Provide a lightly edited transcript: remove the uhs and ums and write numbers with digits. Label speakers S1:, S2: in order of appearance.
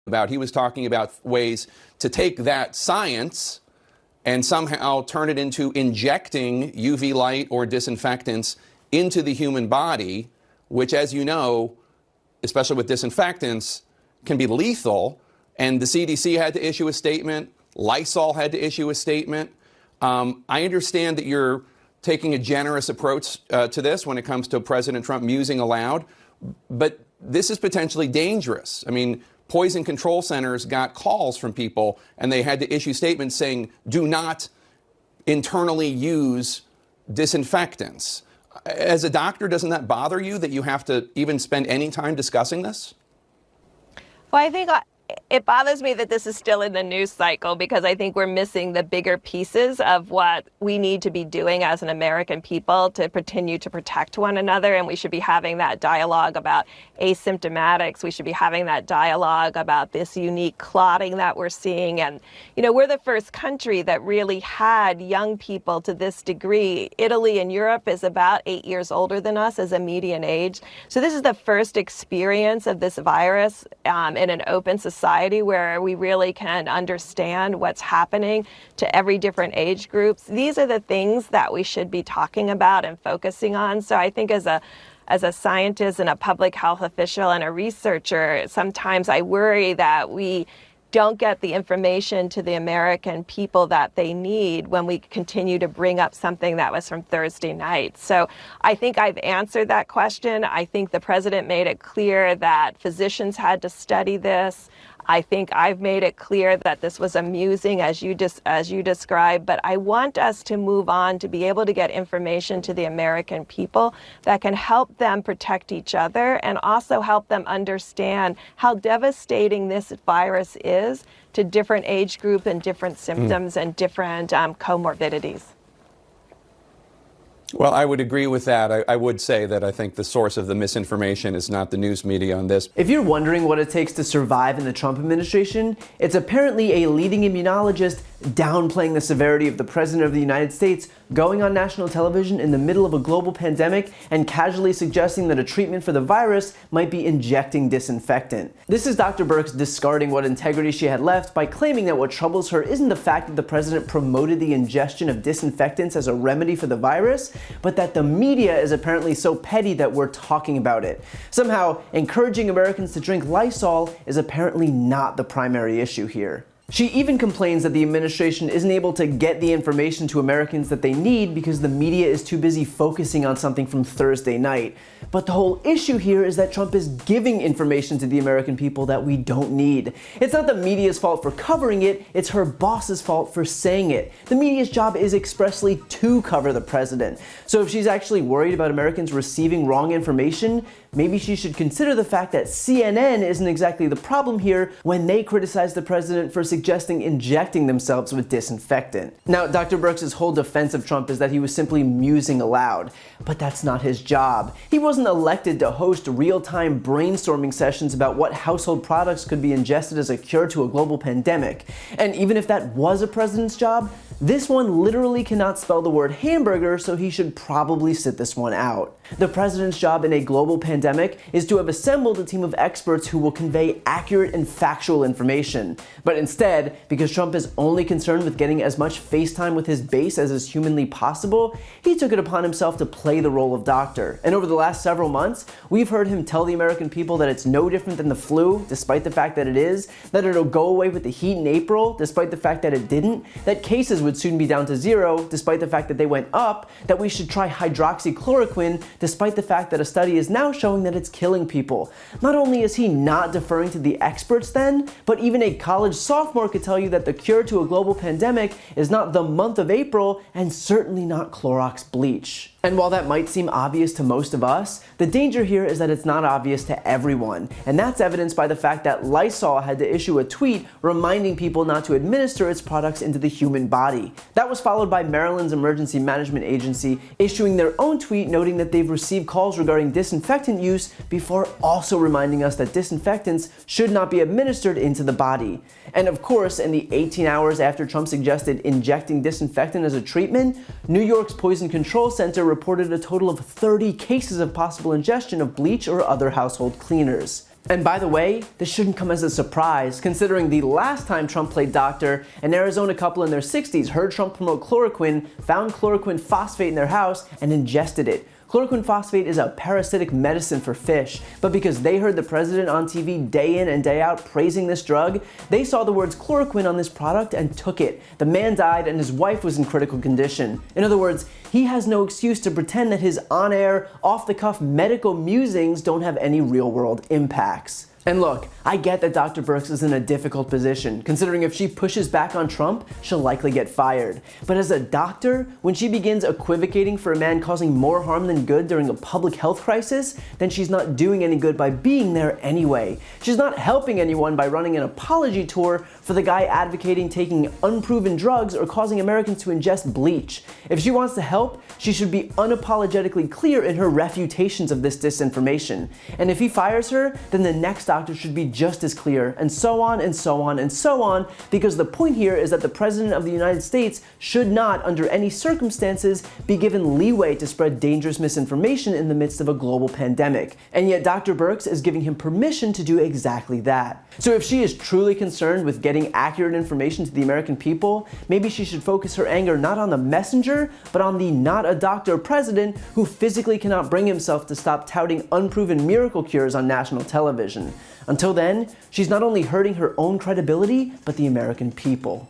S1: about. He was talking about ways to take that science and somehow turn it into injecting UV light or disinfectants into the human body, which, as you know, especially with disinfectants, can be lethal. And the CDC had to issue a statement. Lysol had to issue a statement. I understand that you're taking a generous approach to this when it comes to President Trump musing aloud, but this is potentially dangerous. I mean, poison control centers got calls from people, and they had to issue statements saying, do not internally use disinfectants. As a doctor, doesn't that bother you that you have to even spend any time discussing this?
S2: Well, I think it bothers me that this is still in the news cycle, because I think we're missing the bigger pieces of what we need to be doing as an American people to continue to protect one another. And we should be having that dialogue about asymptomatics. We should be having that dialogue about this unique clotting that we're seeing. And, you know, we're the first country that really had young people to this degree. Italy and Europe is about 8 years older than us as a median age. So this is the first experience of this virus in an open society where we really can understand what's happening to every different age groups. These are the things that we should be talking about and focusing on. So I think as a scientist and a public health official and a researcher, sometimes I worry that we don't get the information to the American people that they need when we continue to bring up something that was from Thursday night. So I think I've answered that question. I think the president made it clear that physicians had to study this. I think I've made it clear that this was amusing, as you described, but I want us to move on to be able to get information to the American people that can help them protect each other and also help them understand how devastating this virus is to different age group and different symptoms and different comorbidities.
S1: Well, I would agree with that. I would say that I think the source of the misinformation is not the news media on this.
S3: If you're wondering what it takes to survive in the Trump administration, it's apparently a leading immunologist downplaying the severity of the President of the United States, going on national television in the middle of a global pandemic and casually suggesting that a treatment for the virus might be injecting disinfectant. This is Dr. Birx discarding what integrity she had left by claiming that what troubles her isn't the fact that the president promoted the ingestion of disinfectants as a remedy for the virus, but that the media is apparently so petty that we're talking about it. Somehow, encouraging Americans to drink Lysol is apparently not the primary issue here. She even complains that the administration isn't able to get the information to Americans that they need because the media is too busy focusing on something from Thursday night. But the whole issue here is that Trump is giving information to the American people that we don't need. It's not the media's fault for covering it, it's her boss's fault for saying it. The media's job is expressly to cover the president. So if she's actually worried about Americans receiving wrong information, maybe she should consider the fact that CNN isn't exactly the problem here when they criticize the president for suggesting injecting themselves with disinfectant. Now, Dr. Birx's whole defense of Trump is that he was simply musing aloud, but that's not his job. He wasn't elected to host real-time brainstorming sessions about what household products could be ingested as a cure to a global pandemic. And even if that was a president's job, this one literally cannot spell the word hamburger, so he should probably sit this one out. The president's job in a global pandemic is to have assembled a team of experts who will convey accurate and factual information. But instead, because Trump is only concerned with getting as much face time with his base as is humanly possible, he took it upon himself to play the role of doctor. And over the last several months, we've heard him tell the American people that it's no different than the flu, despite the fact that it is, that it'll go away with the heat in April, despite the fact that it didn't, that cases would soon be down to zero, despite the fact that they went up, that we should try hydroxychloroquine, despite the fact that a study is now showing that it's killing people. Not only is he not deferring to the experts then, but even a college sophomore could tell you that the cure to a global pandemic is not the month of April and certainly not Clorox bleach. And while that might seem obvious to most of us, the danger here is that it's not obvious to everyone. And that's evidenced by the fact that Lysol had to issue a tweet reminding people not to administer its products into the human body. That was followed by Maryland's Emergency Management Agency issuing their own tweet noting that they've received calls regarding disinfectant use before also reminding us that disinfectants should not be administered into the body. And of course, in the 18 hours after Trump suggested injecting disinfectant as a treatment, New York's Poison Control Center reported a total of 30 cases of possible ingestion of bleach or other household cleaners. And by the way, this shouldn't come as a surprise, considering the last time Trump played doctor, an Arizona couple in their 60s heard Trump promote chloroquine, found chloroquine phosphate in their house, and ingested it. Chloroquine phosphate is a parasitic medicine for fish, but because they heard the president on TV day in and day out praising this drug, they saw the words chloroquine on this product and took it. The man died and his wife was in critical condition. In other words, he has no excuse to pretend that his on-air, off-the-cuff medical musings don't have any real-world impacts. And look, I get that Dr. Birx is in a difficult position, considering if she pushes back on Trump, she'll likely get fired. But as a doctor, when she begins equivocating for a man causing more harm than good during a public health crisis, then she's not doing any good by being there anyway. She's not helping anyone by running an apology tour for the guy advocating taking unproven drugs or causing Americans to ingest bleach. If she wants to help, she should be unapologetically clear in her refutations of this disinformation. And if he fires her, then the next doctor should be just as clear, and so on and so on and so on, because the point here is that the President of the United States should not, under any circumstances, be given leeway to spread dangerous misinformation in the midst of a global pandemic. And yet Dr. Birx is giving him permission to do exactly that. So if she is truly concerned with getting accurate information to the American people, maybe she should focus her anger not on the messenger, but on the not a doctor president who physically cannot bring himself to stop touting unproven miracle cures on national television. Until then, she's not only hurting her own credibility, but the American people.